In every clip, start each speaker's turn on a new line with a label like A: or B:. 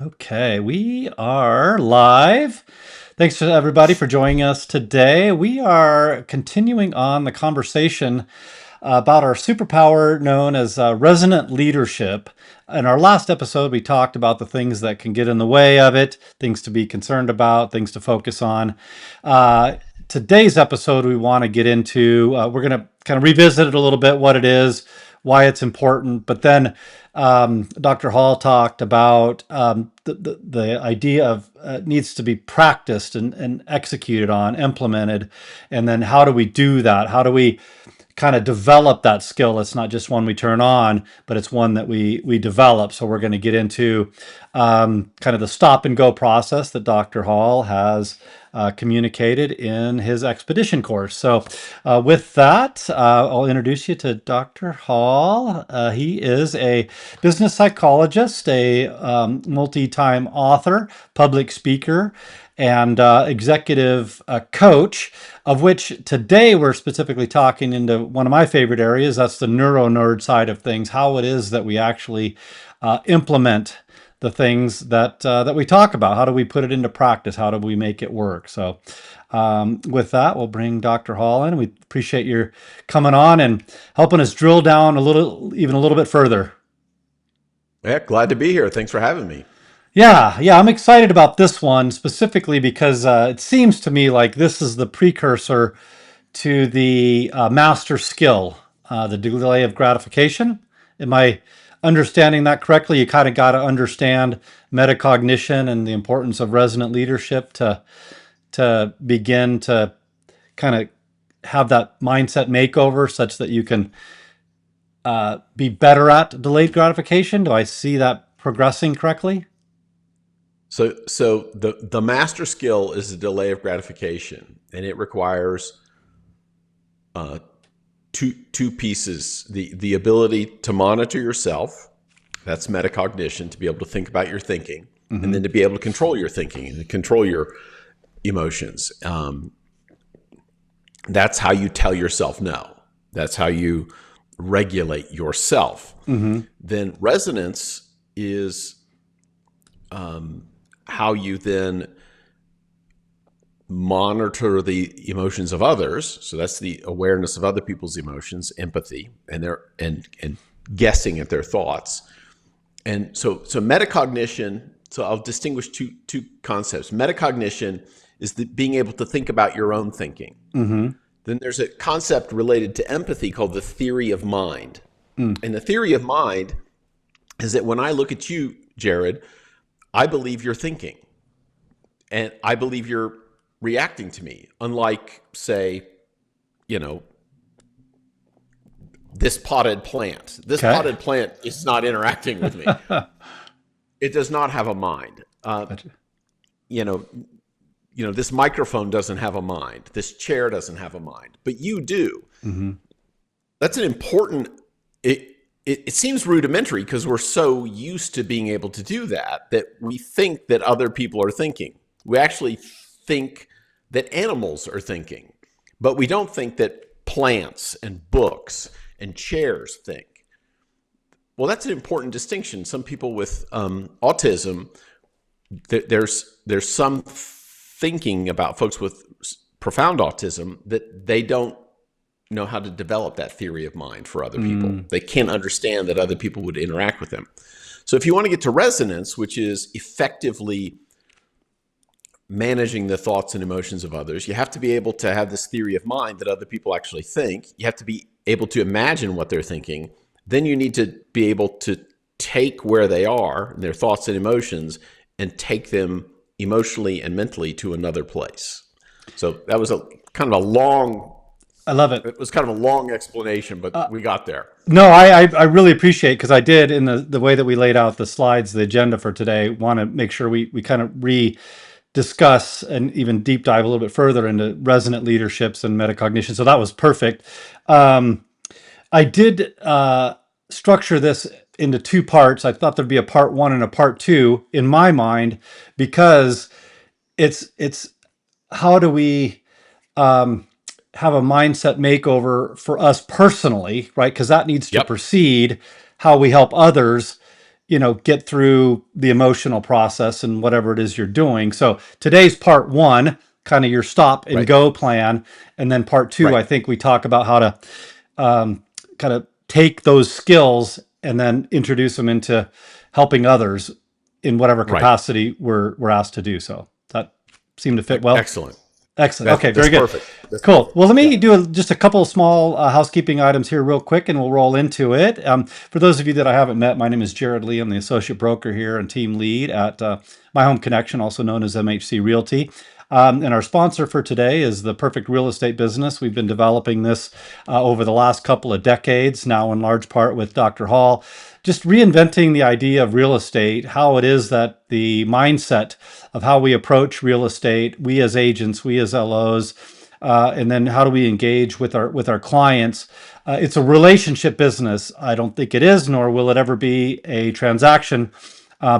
A: Okay, we are live. Thanks to everybody for joining us today. We are continuing on the conversation about our superpower known as resonant leadership. In our last episode, we talked about the things that can get in the way of it, things to be concerned about, things to focus on. Today's episode, we want to get into, we're going to kind of revisit it a little bit, what it is, why it's important, but then Dr. Hall talked about the idea of needs to be practiced and executed on, implemented, and then how do we do that? How do we kind of develop that skill? It's not just one we turn on, but it's one that we develop. So we're going to get into kind of the stop and go process that Dr. Hall has communicated in his expedition course. So with that, I'll introduce you to Dr. Hall. He is a business psychologist, a multi-time author, public speaker, and executive coach, of which today we're specifically talking into one of my favorite areas. That's the neuro nerd side of things, how it is that we actually implement the things that we talk about. How do we put it into practice? How do we make it work? So with that, we'll bring Dr. Hall in. We appreciate your coming on and helping us drill down even a little bit further.
B: Yeah, glad to be here. Thanks for having me.
A: Yeah, I'm excited about this one specifically because it seems to me like this is the precursor to the master skill, the delay of gratification. Am I understanding that correctly? You kind of got to understand metacognition and the importance of resonant leadership to begin to kind of have that mindset makeover such that you can be better at delayed gratification. Do I see that progressing correctly?
B: So the master skill is the delay of gratification, and it requires uh, two pieces: the ability to monitor yourself, that's metacognition, to be able to think about your thinking, and then
A: Mm-hmm.
B: to be able to control your thinking and to control your emotions. That's how you tell yourself no. That's how you regulate yourself.
A: Mm-hmm.
B: Then resonance is how you then monitor the emotions of others. So that's the awareness of other people's emotions, empathy, and their and guessing at their thoughts. And so metacognition. So I'll distinguish two concepts. Metacognition is being able to think about your own thinking.
A: Mm-hmm.
B: Then there's a concept related to empathy called the theory of mind.
A: Mm.
B: And the theory of mind is that when I look at you, Jerod, I believe you're thinking, and I believe you're reacting to me. Unlike, say, you know, this potted plant. This
A: Okay.
B: potted plant is not interacting with me. It does not have a mind.
A: Gotcha.
B: You know, this microphone doesn't have a mind. This chair doesn't have a mind, but you do.
A: Mm-hmm.
B: That's an important. It seems rudimentary because we're so used to being able to do that we think that other people are thinking. We actually think that animals are thinking, but we don't think that plants and books and chairs think. Well, that's an important distinction. Some people with autism, there's some thinking about folks with profound autism that they don't know how to develop that theory of mind for other people.
A: Mm.
B: They can't understand that other people would interact with them. So if you want to get to resonance, which is effectively managing the thoughts and emotions of others, you have to be able to have this theory of mind that other people actually think. You have to be able to imagine what they're thinking. Then you need to be able to take where they are, their thoughts and emotions, and take them emotionally and mentally to another place. So that was a kind of a long
A: I love it.
B: it was kind of a long explanation, but we got there.
A: No, I really appreciate because I did in the way that we laid out the slides, the agenda for today, want to make sure we kind of discuss and even deep dive a little bit further into resonant leaderships and metacognition. So that was perfect. Um, I did structure this into two parts. I thought there'd be a part one and a part two in my mind because it's how do we have a mindset makeover for us personally, right? Because that needs to
B: Yep.
A: precede how we help others get through the emotional process and whatever it is you're doing. So today's part one, kind of your stop and
B: Right.
A: go plan. And then part two,
B: Right.
A: I think we talk about how to kind of take those skills and then introduce them into helping others in whatever
B: Right.
A: capacity we're asked to do so. That seemed to fit well.
B: Excellent.
A: Excellent. Okay,
B: That's
A: very good.
B: perfect. That's
A: Cool.
B: perfect.
A: Well, let
B: Yeah.
A: me do just a couple of small housekeeping items here, real quick, and we'll roll into it. For those of you that I haven't met, my name is Jerod Lee. I'm the associate broker here and team lead at My Home Connection, also known as MHC Realty. And our sponsor for today is the Perfect Real Estate Business. We've been developing this over the last couple of decades, now in large part with Dr. Hall, just reinventing the idea of real estate, how it is that the mindset of how we approach real estate, we as agents, we as LOs, and then how do we engage with our clients? It's a relationship business. I don't think it is, nor will it ever be a transaction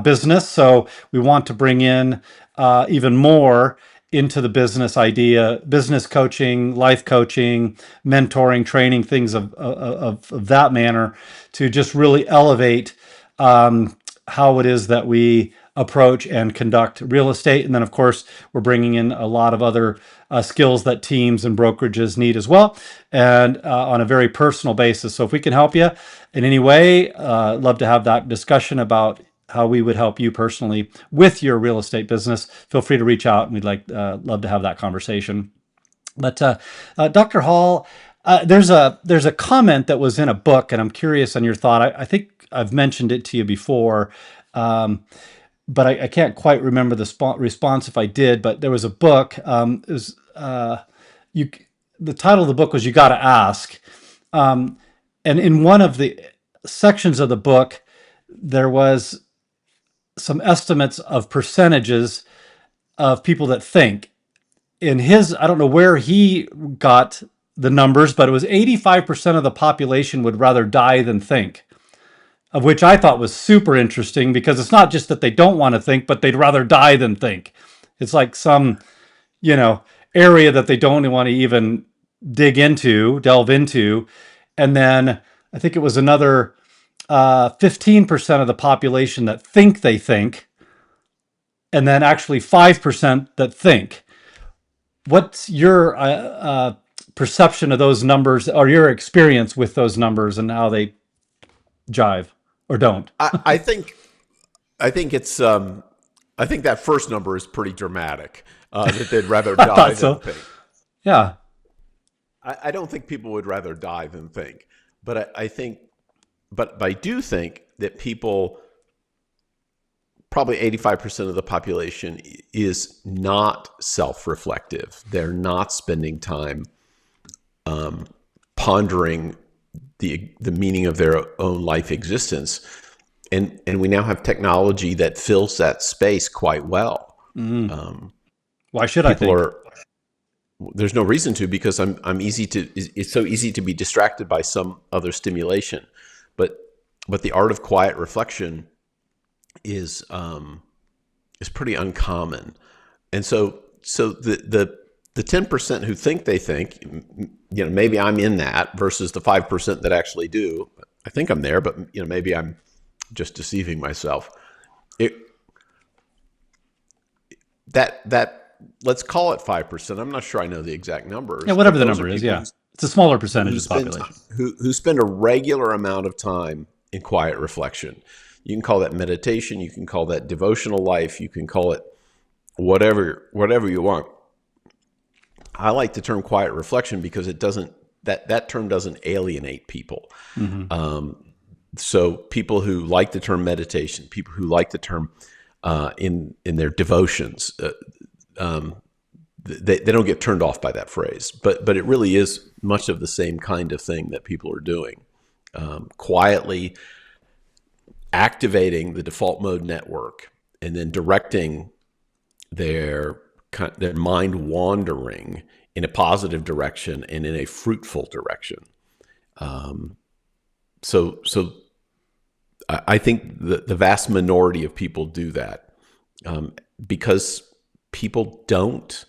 A: business. So we want to bring in even more into the business idea, business coaching, life coaching, mentoring, training, things of that manner to just really elevate how it is that we approach and conduct real estate. And then, of course, we're bringing in a lot of other skills that teams and brokerages need as well, and on a very personal basis. So if we can help you in any way, love to have that discussion about how we would help you personally with your real estate business. Feel free to reach out, and we'd love to have that conversation. But Dr. Hall, there's a comment that was in a book, and I'm curious on your thought. I think I've mentioned it to you before, but I can't quite remember the response if I did. But there was a book. It was you. The title of the book was "You Got to Ask," and in one of the sections of the book, there was some estimates of percentages of people that think. In his, I don't know where he got the numbers, but it was 85% of the population would rather die than think, of which I thought was super interesting because it's not just that they don't want to think, but they'd rather die than think. It's like some, area that they don't want to even delve into. And then I think it was another 15% of the population that think they think, and then actually 5% that think. What's your perception of those numbers, or your experience with those numbers and how they jive or don't?
B: I think it's I think that first number is pretty dramatic. That they'd rather
A: I
B: die
A: thought
B: than
A: so.
B: think.
A: Yeah.
B: I don't think people would rather die than think, but I do think that people, probably 85% of the population, is not self-reflective. They're not spending time pondering the meaning of their own life existence, and we now have technology that fills that space quite well.
A: Why should I think?
B: There's no reason to, because it's so easy to be distracted by some other stimulation, but the art of quiet reflection is pretty uncommon. And so the 10% who think they think, maybe I'm in that, versus the 5% that actually do. I think I'm there, but maybe I'm just deceiving myself. That let's call it 5%. I'm not sure I know the exact numbers.
A: Yeah, whatever the number is. Yeah, it's a smaller percentage of the population.
B: Who spend a regular amount of time in quiet reflection. You can call that meditation. You can call that devotional life. You can call it whatever you want. I like the term quiet reflection because that term doesn't alienate people. So people who like the term meditation, people who like the term in their devotions, they don't get turned off by that phrase. But it really is much of the same kind of thing that people are doing. Quietly activating the default mode network and then directing their mind wandering in a positive direction and in a fruitful direction. So I think the vast minority of people do that because people don't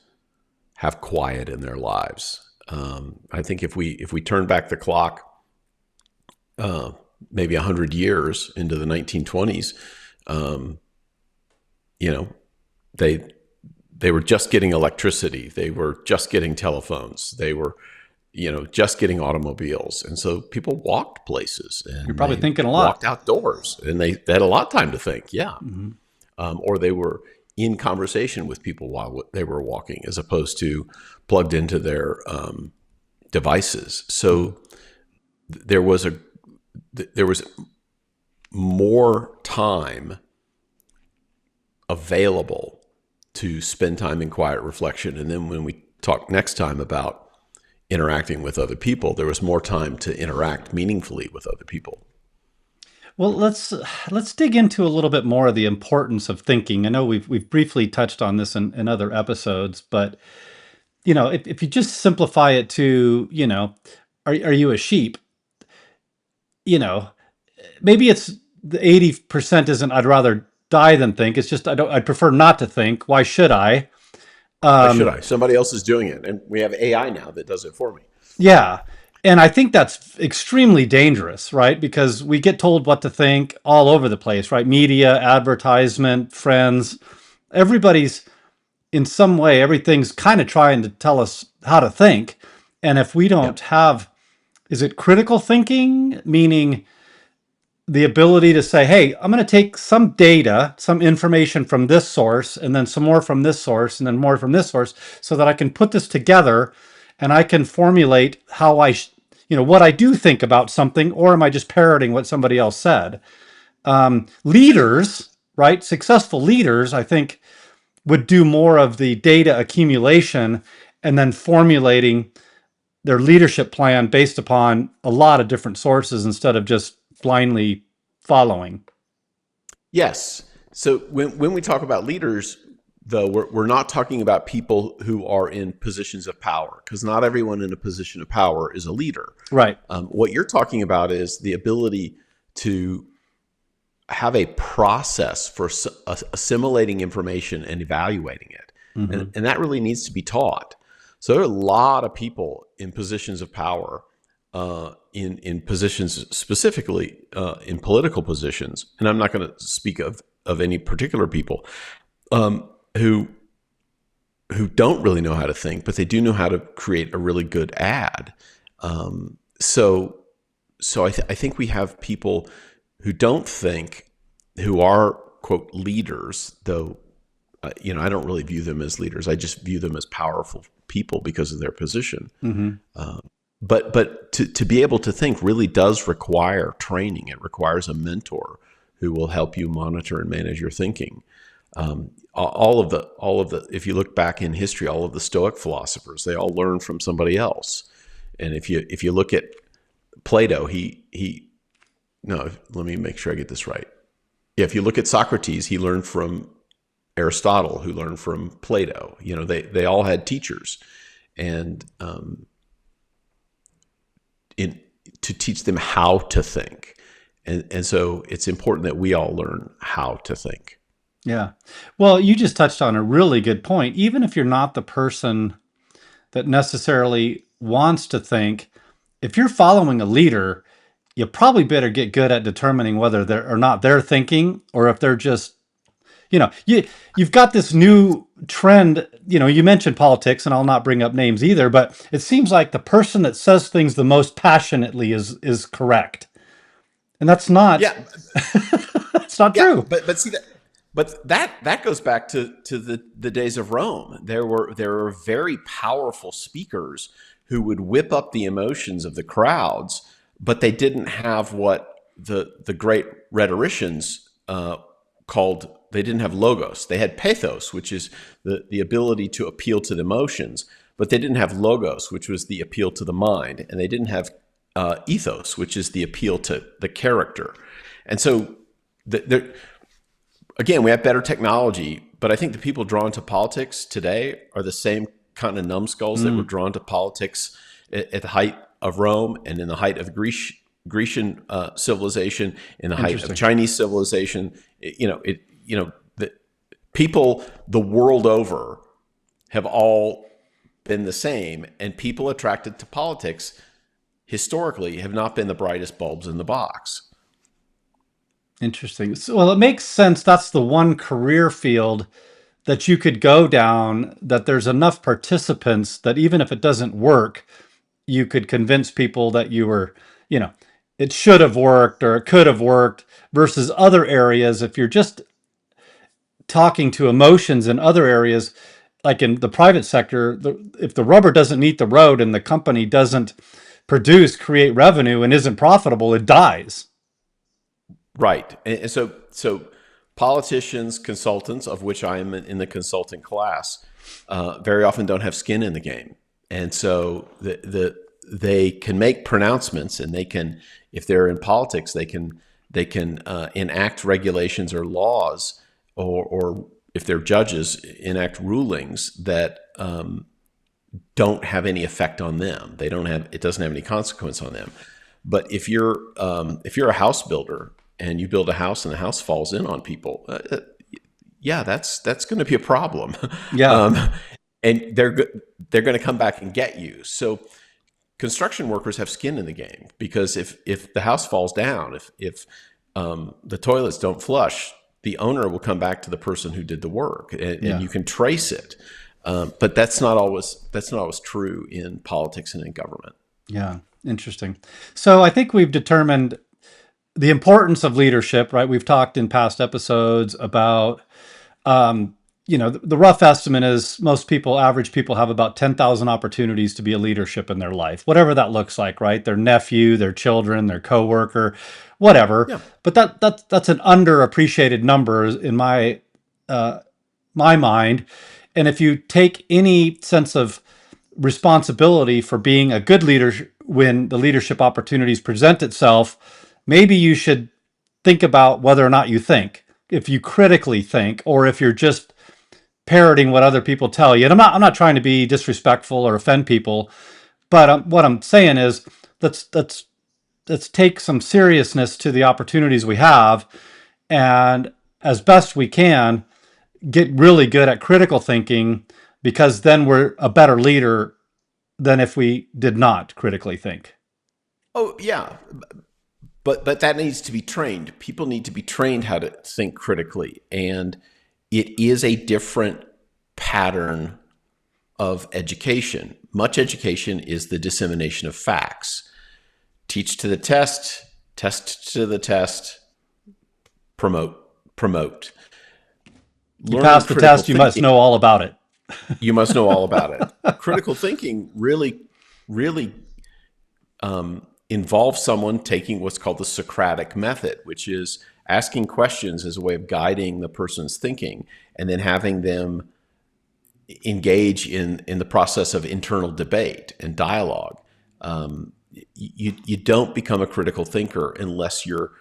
B: have quiet in their lives. I think if we turn back the clock, maybe 100 years into the 1920s, you know, they were just getting electricity. They were just getting telephones. They were, just getting automobiles. And so people walked places
A: You're
B: and
A: probably
B: they
A: thinking a
B: walked
A: lot.
B: outdoors and they had a lot of time to think. Yeah.
A: Mm-hmm.
B: Or they were in conversation with people while they were walking, as opposed to plugged into their devices. So there was more time available to spend time in quiet reflection. And then when we talk next time about interacting with other people, there was more time to interact meaningfully with other people.
A: Well, let's dig into a little bit more of the importance of thinking. I know we've briefly touched on this in other episodes, but if you just simplify it to, are you a sheep? You know, maybe it's the 80% isn't I'd rather die than think. It's just I'd prefer not to think. Why should I?
B: Why should
A: Um,
B: I? Somebody else is doing it. And we have AI now that does it for me.
A: yeah. And I think that's extremely dangerous, right? Because we get told what to think all over the place, right? Media, advertisement, friends, everybody's in some way, everything's kind of trying to tell us how to think. And if we
B: Yeah.
A: don't have, is it critical thinking? Meaning the ability to say, hey, I'm going to take some data, some information from this source, and then some more from this source, and then more from this source, so that I can put this together and I can formulate how what I do think about something, or am I just parroting what somebody else said? Leaders, right? Successful leaders, I think, would do more of the data accumulation and then formulating their leadership plan based upon a lot of different sources instead of just blindly following.
B: Yes. So when we talk about leaders, though, we're not talking about people who are in positions of power, because not everyone in a position of power is a leader.
A: Right.
B: What you're talking about is the ability to have a process for assimilating information and evaluating it.
A: Mm-hmm.
B: And that really needs to be taught. So there are a lot of people in positions of power, in positions specifically in political positions, and I'm not going to speak of any particular people, who don't really know how to think, but they do know how to create a really good ad. So I think we have people who don't think, who are, quote, leaders, though, I don't really view them as leaders. I just view them as powerful people because of their position.
A: Mm-hmm.
B: But to be able to think really does require training. It requires a mentor who will help you monitor and manage your thinking. All of the, if you look back in history, all of the Stoic philosophers, they all learned from somebody else. And if you look at Plato, no, let me make sure I get this right. Yeah, if you look at Socrates, he learned from Aristotle, who learned from Plato. They all had teachers, and to teach them how to think. And so it's important that we all learn how to think.
A: Yeah. Well, you just touched on a really good point. Even if you're not the person that necessarily wants to think, if you're following a leader, you probably better get good at determining whether they're or not they're thinking, or if they're just, you've got this new trend. You mentioned politics, and I'll not bring up names either, but it seems like the person that says things the most passionately is correct. And that's not,
B: Yeah,
A: that's not
B: yeah,
A: true.
B: but see that goes back to the days of Rome. There were very powerful speakers who would whip up the emotions of the crowds, but they didn't have what the great rhetoricians called. They didn't have logos. They had pathos, which is the ability to appeal to the emotions, but they didn't have logos, which was the appeal to the mind, and they didn't have ethos, which is the appeal to the character. And so, again, we have better technology, but I think the people drawn to politics today are the same kind of numbskulls that were drawn to politics at the height of Rome and in the height of Grecian civilization, in the height of Chinese civilization. The people the world over have all been the same, and people attracted to politics historically have not been the brightest bulbs in the box.
A: Interesting. So, well, it makes sense. That's the one career field that you could go down, that there's enough participants that even if it doesn't work, you could convince people that you were, you know, it should have worked or it could have worked, versus other areas. If you're just talking to emotions in other areas, like in the private sector, if the rubber doesn't meet the road and the company doesn't create revenue and isn't profitable, it dies.
B: Right. And so politicians, consultants, of which I am in the consulting class, very often don't have skin in the game. And so they can make pronouncements, and they can, if they're in politics, they can enact regulations or laws, or if they're judges, enact rulings that don't have any effect on them. It doesn't have any consequence on them. But if you're a house builder and you build a house and the house falls in on people, yeah, that's going to be a problem.
A: Yeah.
B: And they're going to come back and get you. So construction workers have skin in the game, because if the house falls down, if the toilets don't flush, the owner will come back to the person who did the work, and you can trace it. But that's not always true in politics and in government.
A: Yeah. Interesting. So I think we've determined the importance of leadership, right? We've talked in past episodes about, the rough estimate is average people have about 10,000 opportunities to be a leadership in their life, whatever that looks like, right? Their nephew, their children, their coworker, whatever.
B: Yeah.
A: But that's an underappreciated number in my mind. And if you take any sense of responsibility for being a good leader when the leadership opportunities present itself, maybe you should think about whether or not you think, if you critically think, or if you're just parroting what other people tell you. And I'm not trying to be disrespectful or offend people, but what I'm saying is let's take some seriousness to the opportunities we have, and as best we can, get really good at critical thinking, because then we're a better leader than if we did not critically think.
B: Oh, yeah. But that needs to be trained. People need to be trained how to think critically. And it is a different pattern of education. Much education is the dissemination of facts. Teach to the test to the test, promote.
A: You pass the test, you must know all about it.
B: You must know all about it. Critical thinking really involves someone taking what's called the Socratic method, which is asking questions as a way of guiding the person's thinking, and then having them engage in the process of internal debate and dialogue. You don't become a critical thinker unless you're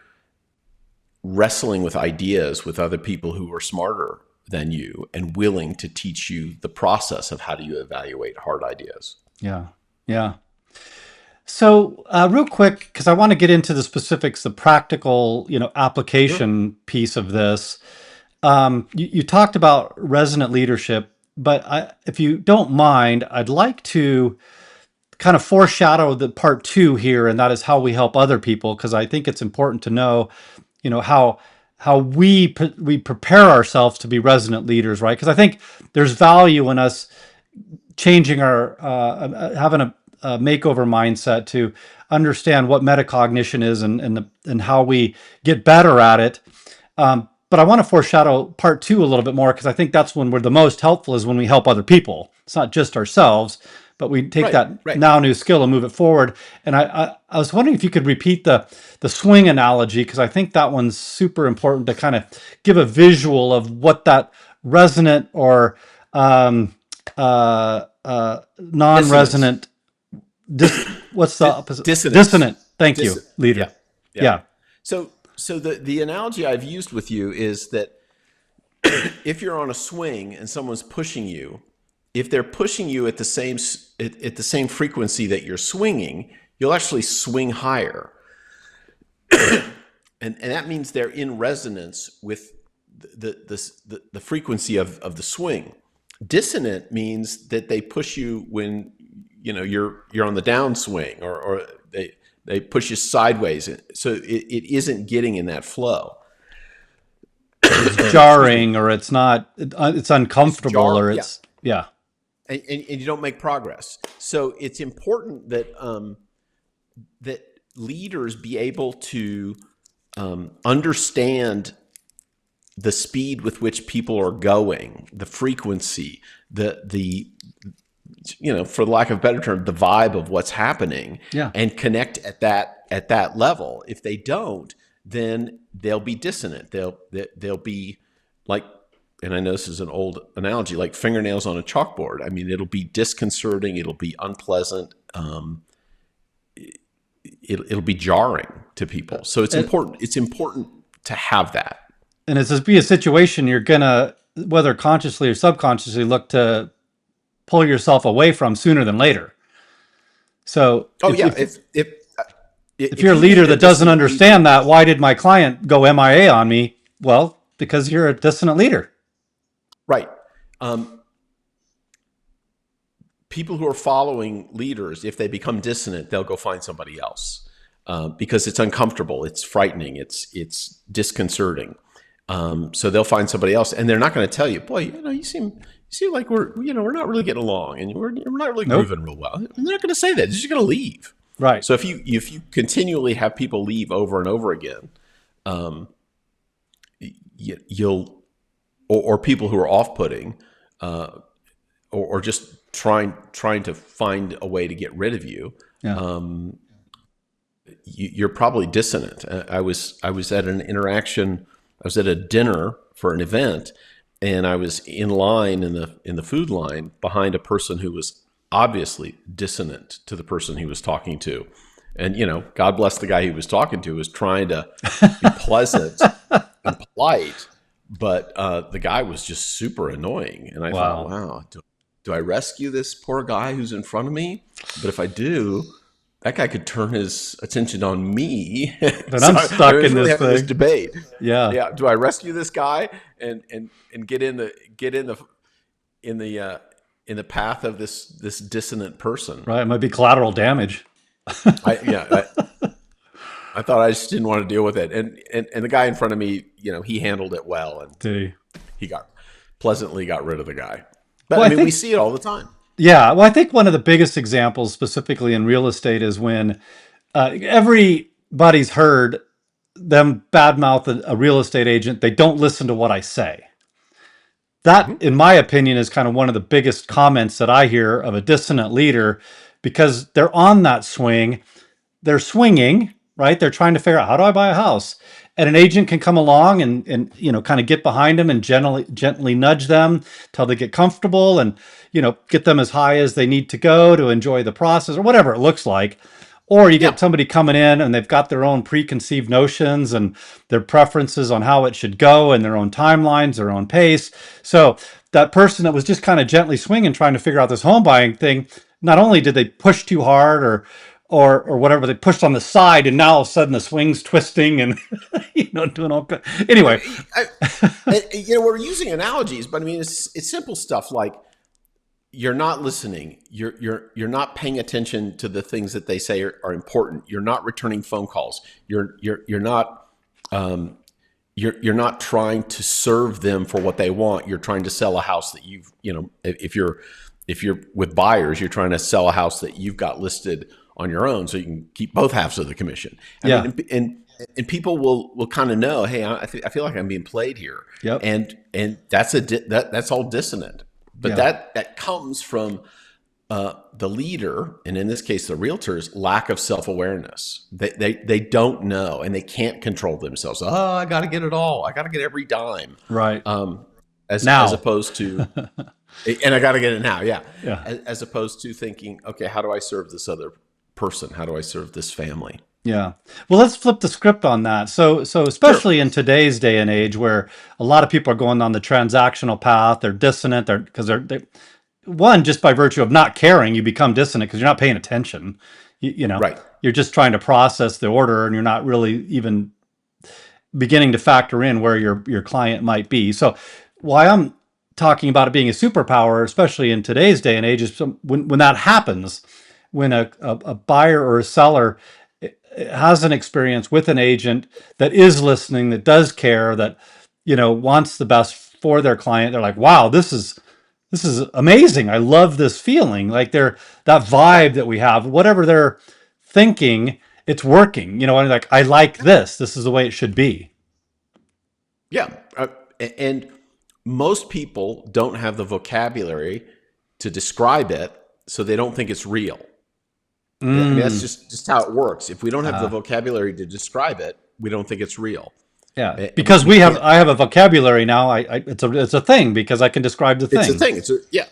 B: wrestling with ideas with other people who are smarter than you and willing to teach you the process of how do you evaluate hard ideas.
A: Yeah. Yeah. So real quick, because I want to get into the specifics, the practical, application piece of this. You talked about resonant leadership, but if you don't mind, I'd like to kind of foreshadow the part 2 here, and that is how we help other people, because I think it's important to know, how we prepare ourselves to be resonant leaders, right? Because I think there's value in us changing our having a makeover mindset to understand what metacognition is and how we get better at it. But I want to foreshadow part 2 a little bit more, because I think that's when we're the most helpful, is when we help other people. It's not just ourselves, but we take that now new skill and move it forward. And I was wondering if you could repeat the swing analogy, because I think that one's super important to kind of give a visual of what that resonant or non-resonant, what's the opposite? Dissonant. Thank you, leader. Yeah.
B: So the analogy I've used with you is that if you're on a swing and someone's pushing you, if they're pushing you at the same frequency that you're swinging, you'll actually swing higher. and that means they're in resonance with the frequency of the swing. Dissonant means that they push you when you're on the downswing, or they push you sideways, so it isn't getting in that flow. excuse me,
A: jarring, or it's uncomfortable, or
B: yeah,
A: yeah.
B: and you don't make progress. So it's important that that leaders be able to understand the speed with which people are going, the frequency, the for lack of a better term, the vibe of what's happening,
A: Yeah.
B: and connect at that level. If they don't, then they'll be dissonant. They'll be like, and I know this is an old analogy, like fingernails on a chalkboard. I mean, it'll be disconcerting. It'll be unpleasant. It'll be jarring to people. So it's important. It's important to have that.
A: And it's just be a situation you're gonna, whether consciously or subconsciously, look to pull yourself away from sooner than later. So
B: Oh yeah,
A: if
B: if
A: you're a
B: you
A: leader
B: meet a
A: that doesn't
B: dissonant leader,
A: understand that, why did my client go MIA on me? Well, because you're a dissonant leader.
B: right? Um, People who are following leaders, if they become dissonant, they'll go find somebody else because it's uncomfortable, it's frightening, it's disconcerting. So they'll find somebody else, and they're not going to tell you, "Boy, you seem like we're not really getting along, and we're not really
A: Nope.
B: grooving real well." And they're not going to say that; they're just going to leave.
A: Right.
B: So if you continually have people leave over and over again, you'll or people who are off-putting, or just trying to find a way to get rid of you,
A: Yeah.
B: you're probably dissonant. I was at an interaction. I was at a dinner for an event, and I was in line in the food line behind a person who was obviously dissonant to the person he was talking to. And God bless the guy he was talking to, was trying to be pleasant and polite, but the guy was just super annoying. And I thought, wow, do I rescue this poor guy who's in front of me? But if I do, that guy could turn his attention on me.
A: Then so I'm stuck in this thing.
B: This debate.
A: Yeah.
B: Yeah. Do I rescue this guy and get in the path of this dissonant person?
A: Right. It might be collateral damage.
B: I thought I just didn't want to deal with it. And the guy in front of me, he handled it well, and he pleasantly got rid of the guy. But well, I mean, we see it all the time.
A: Yeah. Well, I think one of the biggest examples specifically in real estate is when everybody's heard them badmouth a real estate agent. They don't listen to what I say. That, in my opinion, is kind of one of the biggest comments that I hear of a dissonant leader, because they're on that swing. They're swinging, right? They're trying to figure out, how do I buy a house? And an agent can come along and kind of get behind them and gently nudge them till they get comfortable, and get them as high as they need to go to enjoy the process, or whatever it looks like. Or you get somebody coming in and they've got their own preconceived notions and their preferences on how it should go, and their own timelines, their own pace. So that person that was just kind of gently swinging, trying to figure out this home buying thing, not only did they push too hard or whatever, they pushed on the side, and now all of a sudden the swing's twisting and doing all good. Anyway,
B: we're using analogies, but I mean it's simple stuff like, you're not listening. You're not paying attention to the things that they say are important. You're not returning phone calls. You're not trying to serve them for what they want. You're trying to sell a house that if you're with buyers, you're trying to sell a house that you've got listed on your own, so you can keep both halves of the commission. I mean, and people will kind of know, hey, I feel like I'm being played here.
A: Yep.
B: And that's all dissonant. But that comes from the leader, and in this case, the realtor's lack of self-awareness. They don't know, and they can't control themselves. Oh, I got to get it all. I got to get every dime.
A: Right.
B: As opposed to, and I got to get it now. Yeah. As opposed to thinking, okay, how do I serve this other person? How do I serve this family?
A: Yeah. Well, let's flip the script on that. So especially in today's day and age, where a lot of people are going on the transactional path, they're dissonant. They're one, just by virtue of not caring, you become dissonant because you're not paying attention. Right. You're just trying to process the order, and you're not really even beginning to factor in where your client might be. So why I'm talking about it being a superpower, especially in today's day and age, is when that happens, when a buyer or a seller has an experience with an agent that is listening, that does care, that wants the best for their client. They're like, wow, this is amazing. I love this feeling. Like that vibe that we have, whatever they're thinking, it's working. And like, I like this. This is the way it should be.
B: Yeah. And most people don't have the vocabulary to describe it, so they don't think it's real. I mean, that's
A: Mm.
B: just how it works. If we don't have the
A: Uh,
B: vocabulary to describe it, we don't think it's real.
A: yeah,
B: And
A: because
B: we can't.
A: I have a vocabulary now. It's a thing because I can describe the
B: It's a
A: thing.
B: thing. Yeah,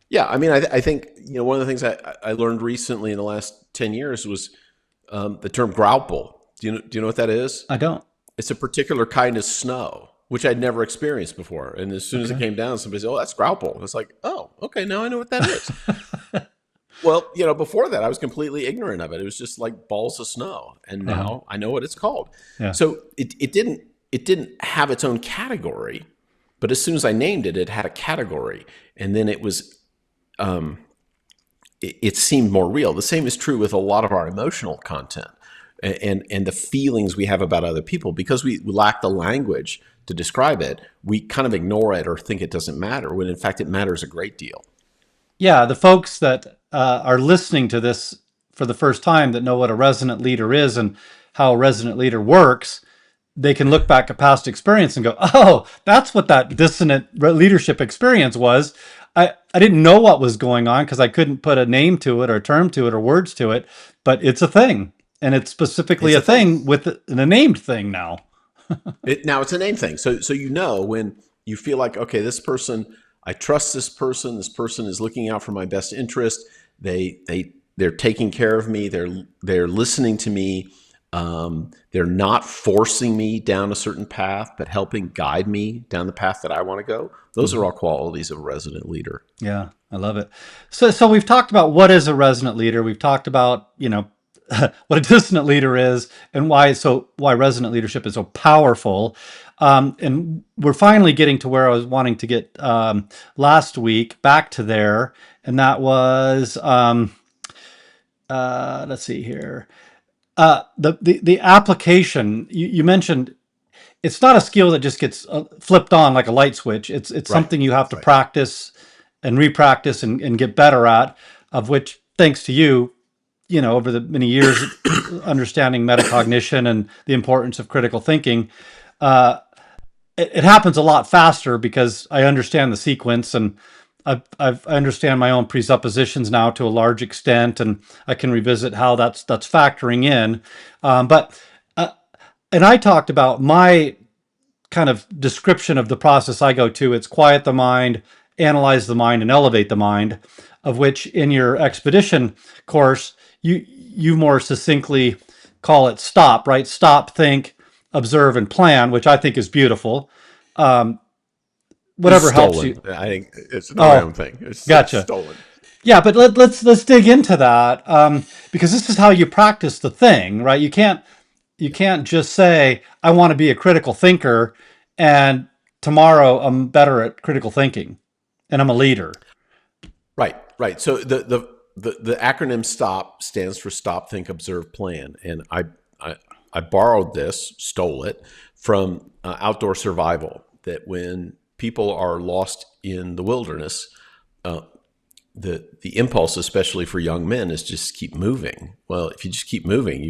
B: yeah. I mean, I think one of the things I learned recently in the last 10 years was the term grauple. Do you know what that is?
A: I don't.
B: It's a particular kind of snow, which I'd never experienced before. And as soon as it
A: Okay.
B: came down, somebody said, "Oh, that's grauple." It's like, oh, okay, now I know what that is. Well, before that, I was completely ignorant of it. It was just like balls of snow, and
A: Uh-huh.
B: now I know what it's called.
A: Yeah.
B: So it didn't have its own category, but as soon as I named it, it had a category, and then it seemed more real. The same is true with a lot of our emotional content and the feelings we have about other people. Because we lack the language to describe it, we kind of ignore it or think it doesn't matter, when in fact it matters a great deal.
A: Yeah, the folks that are listening to this for the first time that know what a resonant leader is and how a resonant leader works, they can look back at past experience and go, oh, that's what that dissonant leadership experience was. I didn't know what was going on because I couldn't put a name to it or a term to it or words to it, but it's a thing. And it's specifically
B: It's
A: a
B: a thing.
A: thing with a named thing now.
B: Now it's a name thing. So when you feel like, okay, this person, I trust this person. This person is looking out for my best interest. They're taking care of me. They're listening to me. They're not forcing me down a certain path, but helping guide me down the path that I want to go. Those are all qualities of a resident leader.
A: Yeah, I love it. So we've talked about what is a resonant leader. We've talked about, what a dissonant leader is and why resonant leadership is so powerful. And we're finally getting to where I was wanting to get last week, back to there. And that was, let's see here. The application you mentioned, it's not a skill that just gets flipped on like a light switch. It's
B: Right.
A: something you have to
B: Right.
A: practice and repractice and get better at, of which, thanks to you, over the many years, understanding metacognition and the importance of critical thinking, it happens a lot faster because I understand the sequence and I understand my own presuppositions now to a large extent, and I can revisit how that's factoring in. But and I talked about my kind of description of the process I go to. It's quiet the mind, analyze the mind, and elevate the mind, of which in your expedition course, you more succinctly call it stop, right? Stop, think, observe, and plan, which I think is beautiful. Um,
B: This is
A: Whatever helps you.
B: stolen. I think it's not my
A: Oh,
B: own thing. It's
A: gotcha.
B: stolen.
A: Yeah, but let's dig into that, because this is how you practice the thing, right? You can't just say I want to be a critical thinker, and tomorrow I'm better at critical thinking, and I'm a leader.
B: Right, right. So the acronym STOP stands for Stop, Think, Observe, Plan, and I borrowed this, stole it from outdoor survival. That when people are lost in the wilderness, uh, the impulse, especially for young men, is just keep moving. Well, if you just keep moving,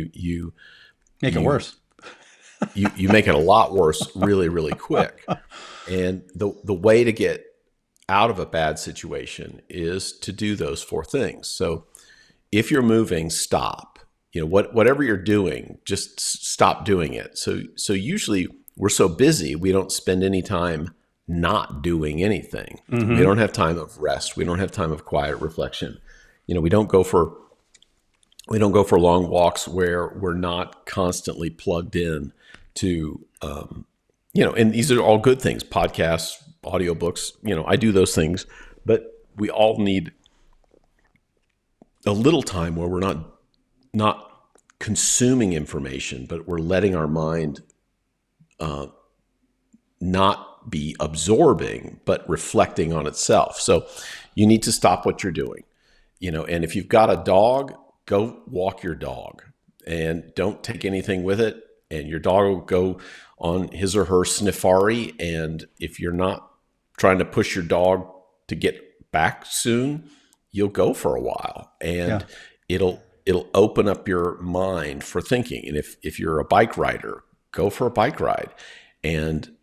A: Make it
B: you
A: worse.
B: you make it a lot worse really, really quick. And the way to get out of a bad situation is to do those four things. So if you're moving, stop. Whatever you're doing, just stop doing it. So usually we're so busy we don't spend any time not doing anything. We
A: Mm-hmm.
B: don't have time of rest. We don't have time of quiet reflection. We don't go for long walks where we're not constantly plugged in to and these are all good things, podcasts, audiobooks. I do those things, but we all need a little time where we're not consuming information, but we're letting our mind not be absorbing, but reflecting on itself. So you need to stop what you're doing. And if you've got a dog, go walk your dog and don't take anything with it. and your dog will go on his or her sniffari. And if you're not trying to push your dog to get back soon, you'll go for a while,
A: Yeah.
B: and it'll open up your mind for thinking. And if you're a bike rider, go for a bike ride, and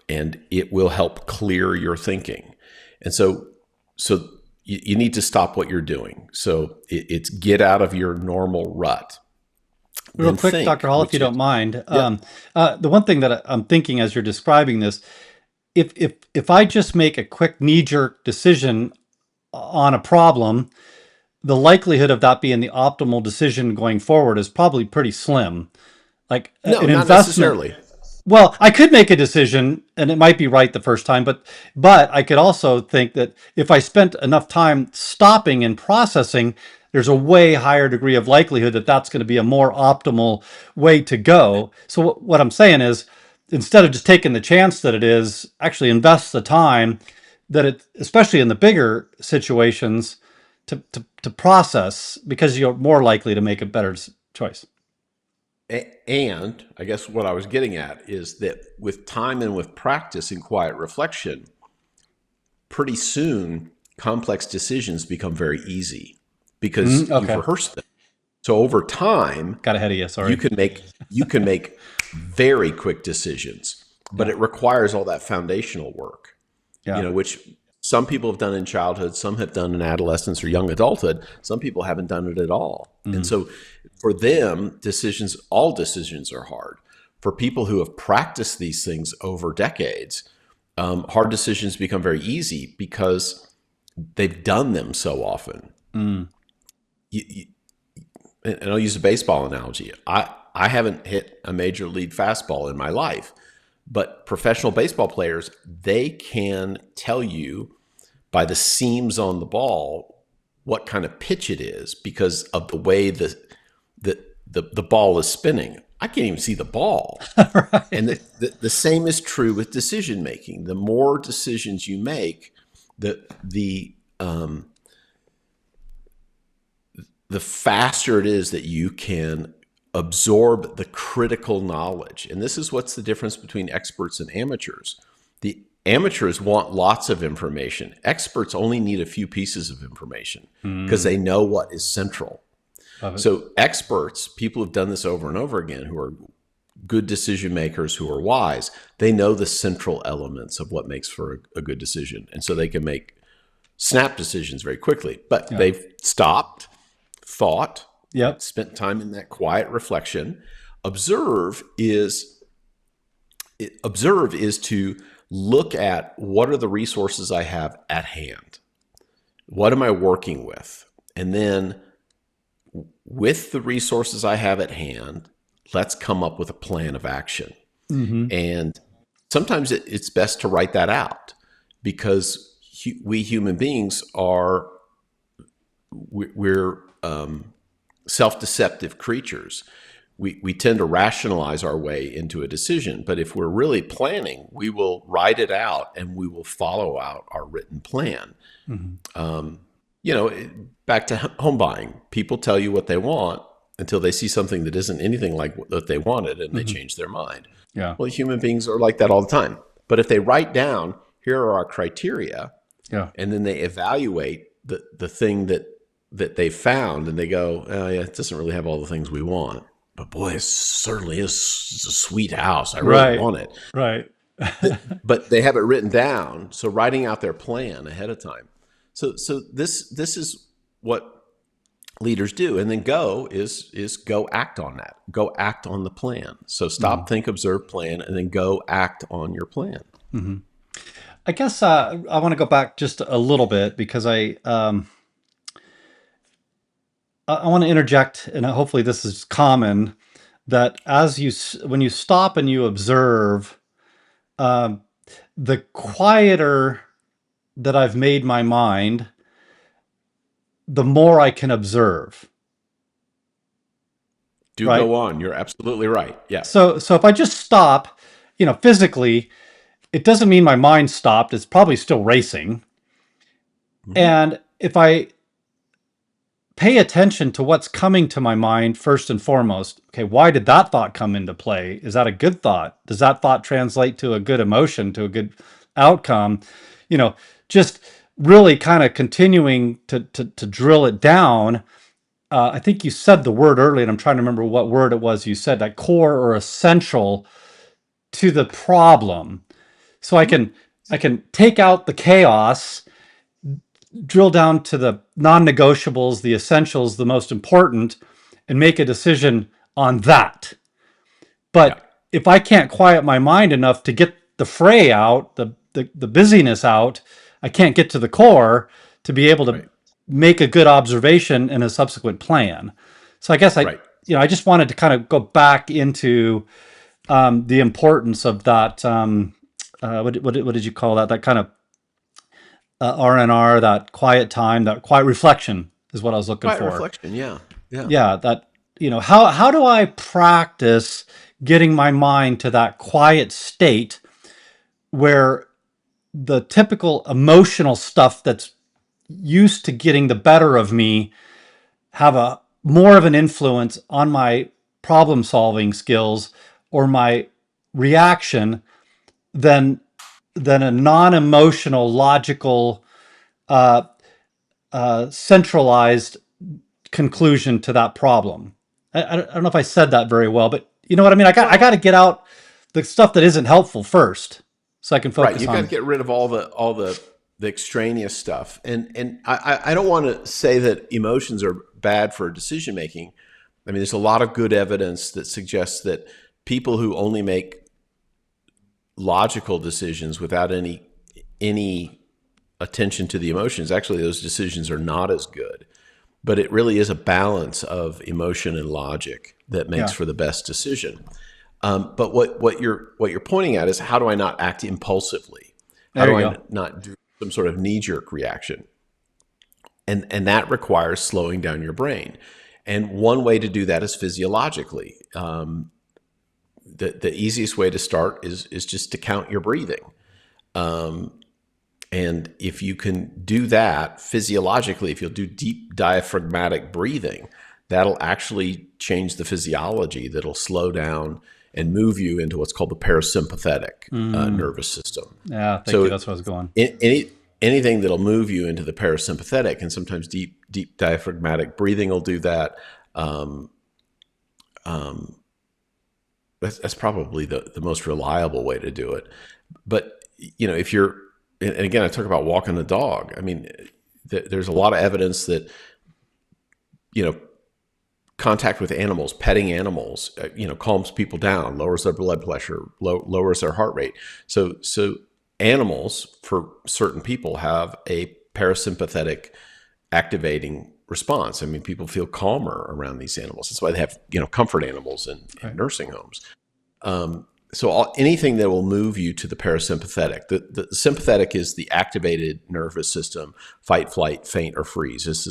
B: it will help clear your thinking. And so you need to stop what you're doing. So it's get out of your normal rut.
A: Real
B: Then
A: quick,
B: think,
A: Dr. Hall, if
B: which
A: you don't
B: is,
A: mind,
B: yeah.
A: the one thing that I'm thinking as you're describing this, if I just make a quick knee-jerk decision on a problem, the likelihood of that being the optimal decision going forward is probably pretty slim. Like
B: No,
A: an
B: not
A: investment.
B: necessarily.
A: Well, I could make a decision and it might be right the first time, but I could also think that if I spent enough time stopping and processing, there's a way higher degree of likelihood that that's going to be a more optimal way to go. So what I'm saying is, instead of just taking the chance that it is, actually invest the time that it, especially in the bigger situations, to process, because you're more likely to make a better choice.
B: And I guess what I was getting at is that with time and with practice and quiet reflection, pretty soon complex decisions become very easy because you've
A: Okay,
B: rehearsed them. So over time,
A: got ahead of you.
B: you
A: Sorry.
B: can make you can make very quick decisions, but
A: Yeah,
B: it requires all that foundational work,
A: yeah.
B: which some people have done in childhood, some have done in adolescence or young adulthood, some people haven't done it at all. And
A: Mm.
B: so for them, all decisions are hard. For people who have practiced these things over decades, hard decisions become very easy because they've done them so often.
A: Mm.
B: You, and I'll use a baseball analogy. I haven't hit a major league fastball in my life, but professional baseball players, they can tell you by the seams on the ball what kind of pitch it is because of the way the ball is spinning. I can't even see the ball.
A: Right.
B: And the same is true with decision making. The more decisions you make, the faster it is that you can absorb the critical knowledge. And this is what's the difference between experts and amateurs. The amateurs want lots of information. Experts only need a few pieces of information because they know what is central.
A: Love it.
B: So experts, people who've done this over and over again, who are good decision makers, who are wise, they know the central elements of what makes for a good decision. And so they can make snap decisions very quickly. But
A: Yeah.
B: they've stopped, thought,
A: Yep.
B: spent time in that quiet reflection. Observe is to look at what are the resources I have at hand. What am I working with? And then with the resources I have at hand, let's come up with a plan of action.
A: Mm-hmm.
B: And sometimes it's best to write that out because we human beings we're self-deceptive creatures. We tend to rationalize our way into a decision, but if we're really planning, we will write it out and we will follow out our written plan.
A: Mm-hmm.
B: Back to home buying, people tell you what they want until they see something that isn't anything like what they wanted and they change their mind.
A: Yeah.
B: Well, human beings are like that all the time. But if they write down, here are our criteria,
A: Yeah.
B: and then they evaluate the thing that they found, and they go, oh yeah, it doesn't really have all the things we want. But boy, it certainly is a sweet house. I really
A: Right.
B: want it.
A: Right.
B: But they have it written down. So writing out their plan ahead of time. So this is what leaders do. And then go is go act on that. Go act on the plan. So stop, think, observe, plan, and then go act on your plan.
A: Mm-hmm. I guess I want to go back just a little bit because I want to interject, and hopefully this is common, that when you stop and you observe, um, the quieter that I've made my mind, the more I can observe.
B: Do
A: Right.
B: go on. You're absolutely right. Yeah.
A: So if I just stop, physically, it doesn't mean my mind stopped. It's probably still racing.
B: Mm-hmm.
A: And if I pay attention to what's coming to my mind first and foremost. Okay, why did that thought come into play? Is that a good thought? Does that thought translate to a good emotion, to a good outcome? Just really kind of continuing to drill it down. I think you said the word earlier, and I'm trying to remember what word it was you said, that core or essential to the problem. So I can take out the chaos, drill down to the non-negotiables, the essentials, the most important, and make a decision on that.
B: Yeah.
A: But if I can't quiet my mind enough to get the fray out, the busyness out, I can't get to the core to be able to
B: Right.
A: make a good observation and a subsequent plan. So I guess
B: Right.
A: I just wanted to kind of go back into the importance of that. What did you call that? That kind of RNR, that quiet time, that quiet reflection is what I was looking
B: Quiet
A: for.
B: reflection. Yeah. Yeah.
A: Yeah, that how do I practice getting my mind to that quiet state where the typical emotional stuff that's used to getting the better of me have a more of an influence on my problem solving skills or my reaction than a non-emotional, logical, uh, centralized conclusion to that problem. I don't know if I said that very well, but you know what I mean. I got to get out the stuff that isn't helpful first, so I can
B: Right.
A: focus
B: You've got to
A: on.
B: get rid of all the extraneous stuff. And I don't want to say that emotions are bad for decision making. I mean, there's a lot of good evidence that suggests that people who only make logical decisions without any attention to the emotions, actually those decisions are not as good. But it really is a balance of emotion and logic that makes
A: Yeah,
B: for the best decision. But what you're pointing at is, how do I not act impulsively? How
A: there
B: do
A: you
B: I
A: go.
B: not do some sort of knee jerk reaction? And that requires slowing down your brain. And one way to do that is physiologically. The easiest way to start is just to count your breathing. And if you can do that physiologically, if you'll do deep diaphragmatic breathing, that'll actually change the physiology, that'll slow down and move you into what's called the parasympathetic nervous system.
A: Yeah, thank you.
B: So
A: That's where I was going.
B: anything that'll move you into the parasympathetic, and sometimes deep diaphragmatic breathing will do that. Um, um, that's probably the most reliable way to do it. But if you're, and again, I talk about walking the dog. I mean, there's a lot of evidence that contact with animals, petting animals, calms people down, lowers their blood pressure, lowers their heart rate. So animals, for certain people, have a parasympathetic activating response. I mean, people feel calmer around these animals. That's why they have comfort animals in
A: Right.
B: nursing homes. So anything that will move you to the parasympathetic. The sympathetic is the activated nervous system: fight, flight, faint, or freeze. This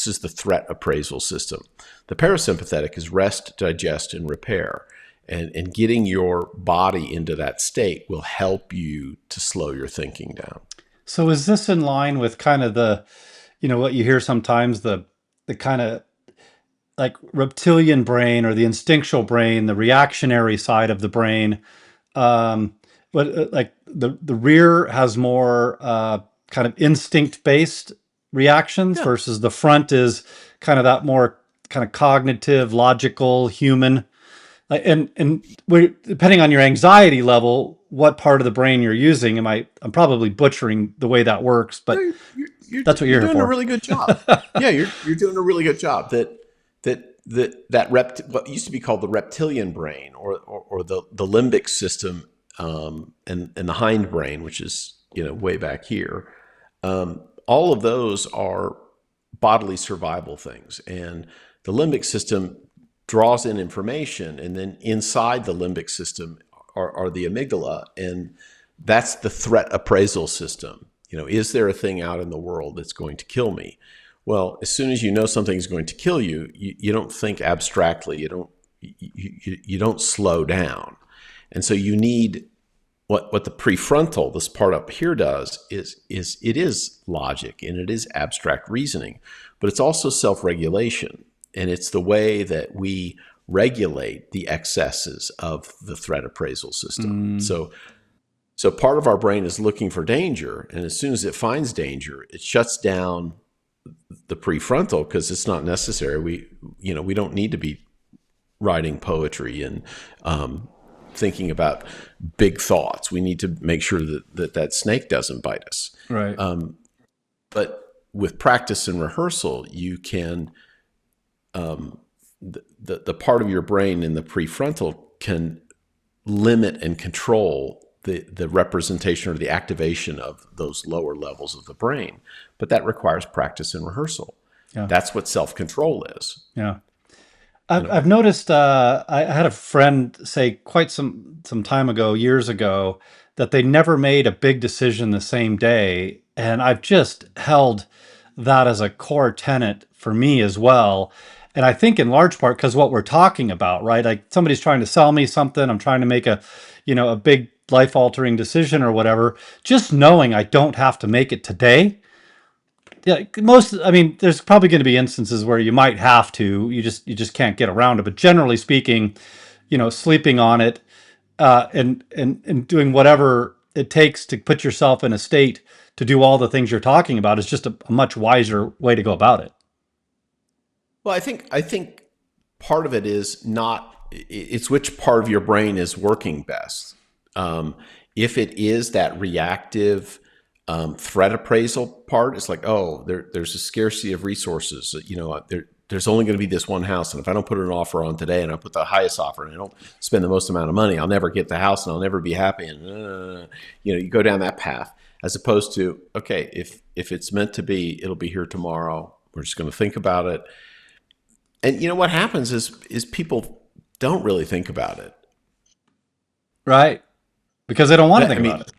B: is the threat appraisal system. The parasympathetic is rest, digest, and repair. And getting your body into that state will help you to slow your thinking down.
A: So is this in line with kind of the, what you hear sometimes, the kind of like reptilian brain or the instinctual brain, the reactionary side of the brain? But like the rear has more kind of instinct based reactions
B: Yeah.
A: versus the front is kind of that more kind of cognitive, logical, human. And depending on your anxiety level, what part of the brain you're using, I'm probably butchering the way that works,
B: No,
A: but
B: you're
A: that's what
B: you're
A: you're here
B: doing a
A: for.
B: really good job. Yeah, you're doing a really good job. What used to be called the reptilian brain, or the limbic system, and the hindbrain, which is way back here. All of those are bodily survival things, and the limbic system draws in information, and then inside the limbic system are the amygdala, and that's the threat appraisal system. Is there a thing out in the world that's going to kill me? Well, as soon as you know something's going to kill you, you don't think abstractly. You don't slow down, and so you need what the prefrontal, this part up here, does is it is logic and it is abstract reasoning. but it's also self-regulation. And it's the way that we regulate the excesses of the threat appraisal system. So part of our brain is looking for danger, and as soon as it finds danger, it shuts down the prefrontal because it's not necessary. We don't need to be writing poetry and thinking about big thoughts. We need to make sure that snake doesn't bite us.
A: Right.
B: But with practice and rehearsal, you can the part of your brain in the prefrontal can limit and control the representation or the activation of those lower levels of the brain. But that requires practice and rehearsal.
A: Yeah.
B: That's what self-control is.
A: Yeah. I've noticed, I had a friend say quite some time ago, years ago, that they never made a big decision the same day. And I've just held that as a core tenet for me as well. And I think in large part because what we're talking about, right? Like somebody's trying to sell me something, I'm trying to make a big life altering decision or whatever, just knowing I don't have to make it today. Yeah, there's probably going to be instances where you might have to. You just can't get around it. But generally speaking, sleeping on it, and doing whatever it takes to put yourself in a state to do all the things you're talking about is just a much wiser way to go about it.
B: Well, I think part of it is it's which part of your brain is working best. If it is that reactive threat appraisal part, it's like, oh, there's a scarcity of resources. There's only going to be this one house, and if I don't put an offer on today, and I put the highest offer, and I don't spend the most amount of money, I'll never get the house, and I'll never be happy. And you go down that path, as opposed to, okay, if it's meant to be, it'll be here tomorrow. We're just going to think about it. And what happens is people don't really think about it,
A: right? Because they don't want to think about it.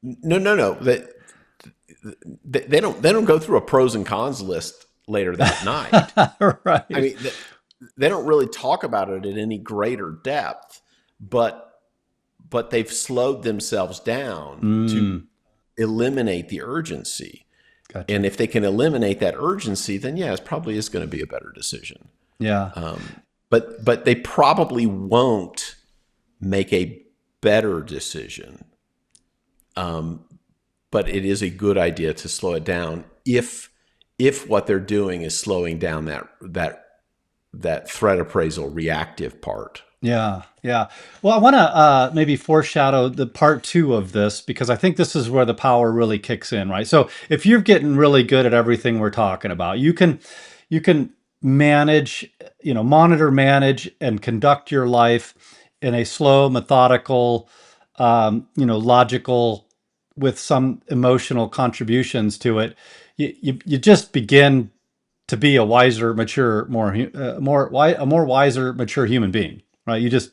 B: No. They don't go through a pros and cons list later that night.
A: Right.
B: I mean, they don't really talk about it at any greater depth, but they've slowed themselves down to eliminate the urgency.
A: Gotcha.
B: And if they can eliminate that urgency, then it probably is going to be a better decision.
A: Yeah.
B: But they probably won't make a better decision. But it is a good idea to slow it down if what they're doing is slowing down that threat appraisal reactive part.
A: Yeah. Well, I want to maybe foreshadow the part 2 of this, because I think this is where the power really kicks in, right? So if you're getting really good at everything we're talking about, you can manage, monitor, manage, and conduct your life in a slow, methodical, logical, with some emotional contributions to it. You just begin to be a wiser, mature, a more wiser, mature human being, right? You just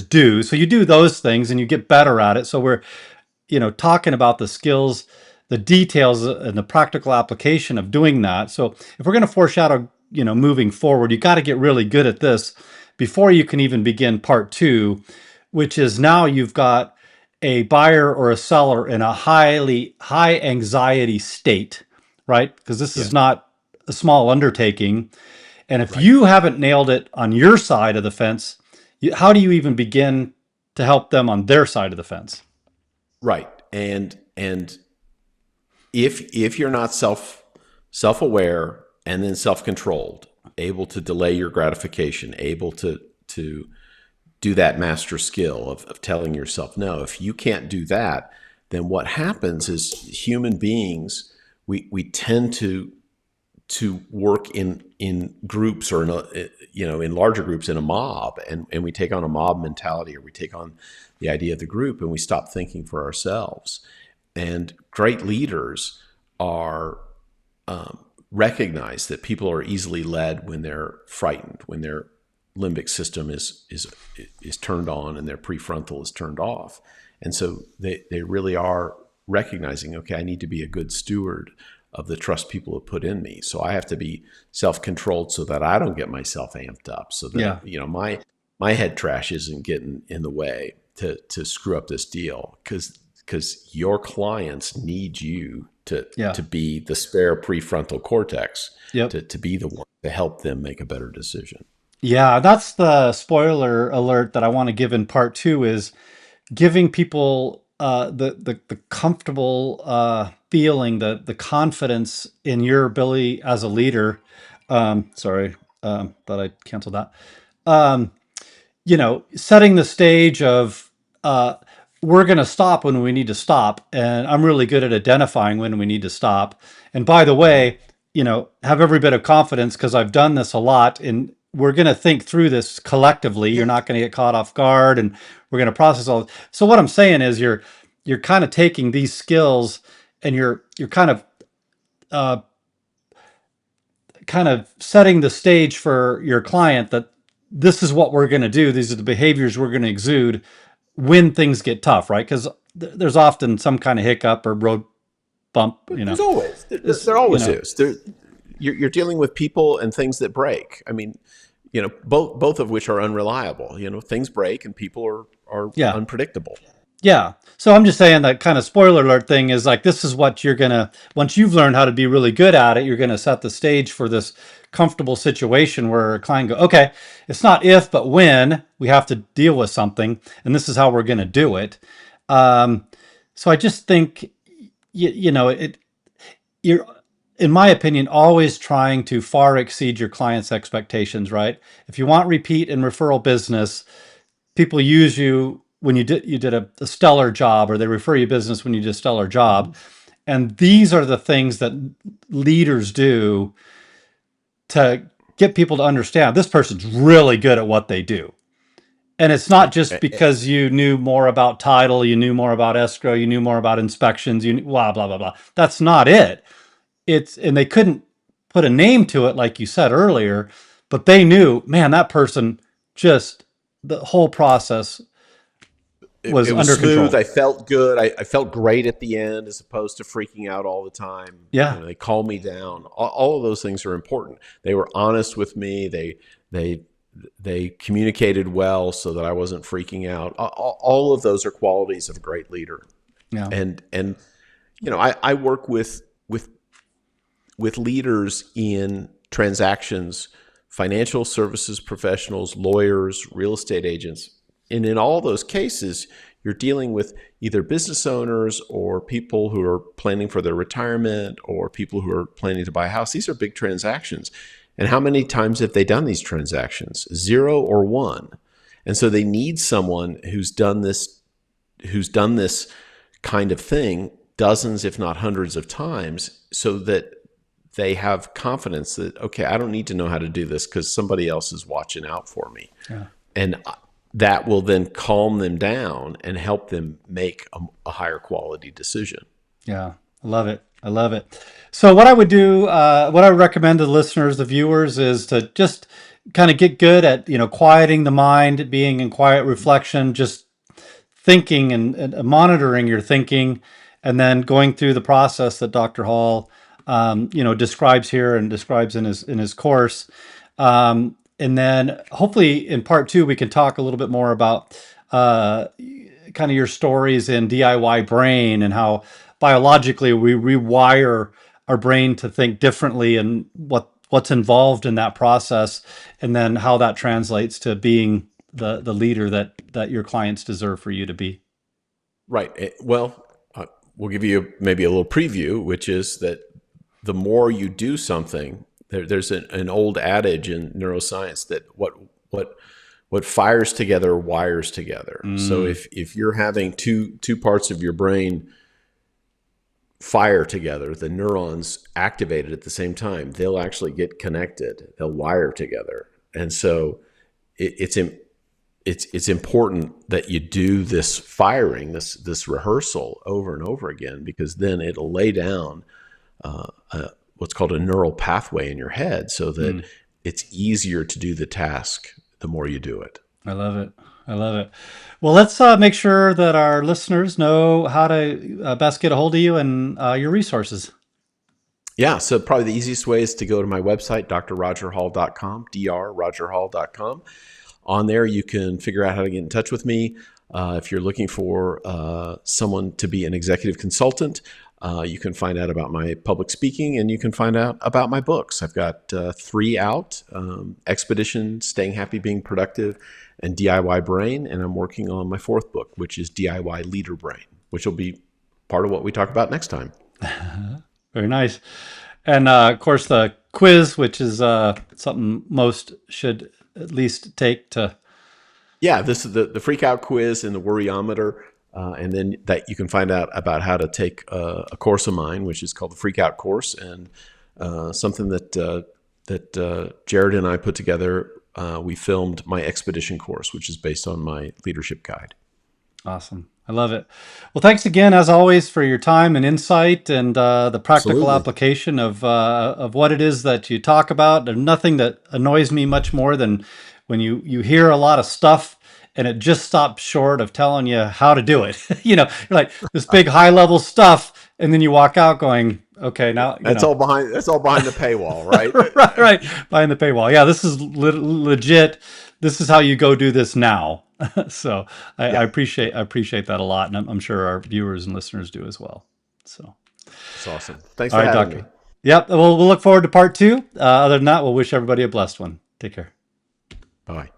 A: do. So you do those things and you get better at it. So we're, talking about the skills, the details, and the practical application of doing that. So if we're going to foreshadow, moving forward, you got to get really good at this before you can even begin part 2, which is now you've got a buyer or a seller in a high anxiety state, right? Because this is not a small undertaking. And if you haven't nailed it on your side of the fence, how do you even begin to help them on their side of the fence?
B: Right. And if you're not self-aware and then self-controlled, able to delay your gratification, able to do that master skill of telling yourself no, if you can't do that, then what happens is human beings, we tend to work in groups or in larger groups in a mob, and we take on a mob mentality, or we take on the idea of the group, and we stop thinking for ourselves. And great leaders are recognize that people are easily led when they're frightened, when their limbic system is turned on and their prefrontal is turned off. And so they really are recognizing, okay, I need to be a good steward of the trust people have put in me. So I have to be self-controlled so that I don't get myself amped up, so that my head trash isn't getting in the way to screw up this deal. Because because your clients need you
A: Yeah.
B: to be the spare prefrontal cortex,
A: Yep.
B: to be the one to help them make a better decision.
A: Yeah, that's the spoiler alert that I want to give in part two is giving people the comfortable feeling, the confidence in your ability as a leader. Sorry, thought I canceled that. Um, Setting the stage of uh, we're going to stop when we need to stop, and I'm really good at identifying when we need to stop. And by the way, have every bit of confidence because I've done this a lot, and we're going to think through this collectively. You're not going to get caught off guard, and we're going to process all. So what I'm saying is, you're kind of taking these skills, and you're uh, kind of setting the stage for your client that this is what we're going to do. These are the behaviors we're going to exude when things get tough, right? Because there's often some kind of hiccup or road bump,
B: But there always is. You're dealing with people and things that break. I mean, both of which are unreliable. Things break and people are
A: Yeah.
B: unpredictable.
A: Yeah. So I'm just saying that kind of spoiler alert thing is like, this is what you're going to, once you've learned how to be really good at it, you're going to set the stage for this comfortable situation where a client go, okay, it's not if, but when we have to deal with something. And this is how we're going to do it. Um, so I just think, you're, in my opinion, always trying to far exceed your client's expectations, right? If you want repeat and referral business, people use you when you did a stellar job, or they refer you business when you did a stellar job. And these are the things that leaders do to get people to understand this person's really good at what they do. And it's not just because you knew more about title, you knew more about escrow, you knew more about inspections, you blah blah blah blah. That's not it. And they couldn't put a name to it like you said earlier, but they knew, man, that person just the whole process was
B: It was
A: under
B: smooth.
A: control.
B: I felt good. I felt great at the end, as opposed to freaking out all the time.
A: Yeah.
B: They calmed me down. All of those things are important. They were honest with me. They communicated well so that I wasn't freaking out. All of those are qualities of a great leader.
A: Yeah.
B: And I work with leaders in transactions, financial services professionals, lawyers, real estate agents. And in all those cases, you're dealing with either business owners or people who are planning for their retirement or people who are planning to buy a house. These are big transactions. And how many times have they done these transactions? 0 or 1. And so they need someone who's done this kind of thing dozens, if not hundreds of times, so that they have confidence that, okay, I don't need to know how to do this because somebody else is watching out for me.
A: Yeah.
B: And that will then calm them down and help them make a higher quality decision.
A: Yeah. I love it. I love it. So what I would do, what I would recommend to the listeners, the viewers, is to just kind of get good at, quieting the mind, being in quiet reflection, just thinking and monitoring your thinking, and then going through the process that Dr. Hall, describes here and describes in his course. And then hopefully in part two, we can talk a little bit more about kind of your stories in DIY brain and how biologically we rewire our brain to think differently and what's involved in that process, and then how that translates to being the leader that your clients deserve for you to be.
B: Right. Well, we'll give you maybe a little preview, which is that the more you do something, there's an old adage in neuroscience that what fires together wires together. So if you're having two parts of your brain fire together, the neurons activated at the same time, they'll actually get connected. They'll wire together. And so it's important that you do this firing, this rehearsal over and over again, because then it'll lay down what's called a neural pathway in your head so that it's easier to do the task the more you do it.
A: I love it. I love it. Well, let's make sure that our listeners know how to best get a hold of you and your resources.
B: Yeah, so probably the easiest way is to go to my website, drrogerhall.com, drrogerhall.com. On there, you can figure out how to get in touch with me. If you're looking for someone to be an executive consultant, you can find out about my public speaking, and you can find out about my books. I've got 3 out, Expedition, Staying Happy, Being Productive, and DIY Brain. And I'm working on my 4th book, which is DIY Leader Brain, which will be part of what we talk about next time.
A: Very nice. And of course, the quiz, which is something most should at least take to.
B: Yeah, this is the Freak Out quiz and the Worryometer. And then that you can find out about how to take a course of mine, which is called the Freak Out course, and something that Jerod and I put together. We filmed my Expedition course, which is based on my leadership guide.
A: Awesome. I love it. Well, thanks again, as always, for your time and insight and the practical
B: Absolutely.
A: application of what it is that you talk about. There's nothing that annoys me much more than when you hear a lot of stuff and it just stops short of telling you how to do it. You're like this big high level stuff, and then you walk out going, okay, now
B: That's all behind the paywall, right?
A: right behind the paywall. Yeah, this is legit. This is how you go do this now. So I appreciate that a lot, and I'm sure our viewers and listeners do as well. So
B: That's awesome. Thanks
A: all
B: for
A: right,
B: having
A: Doctor.
B: me.
A: Yep. We'll look forward to part 2. Other than that, we'll wish everybody a blessed one. Take care.
B: Bye.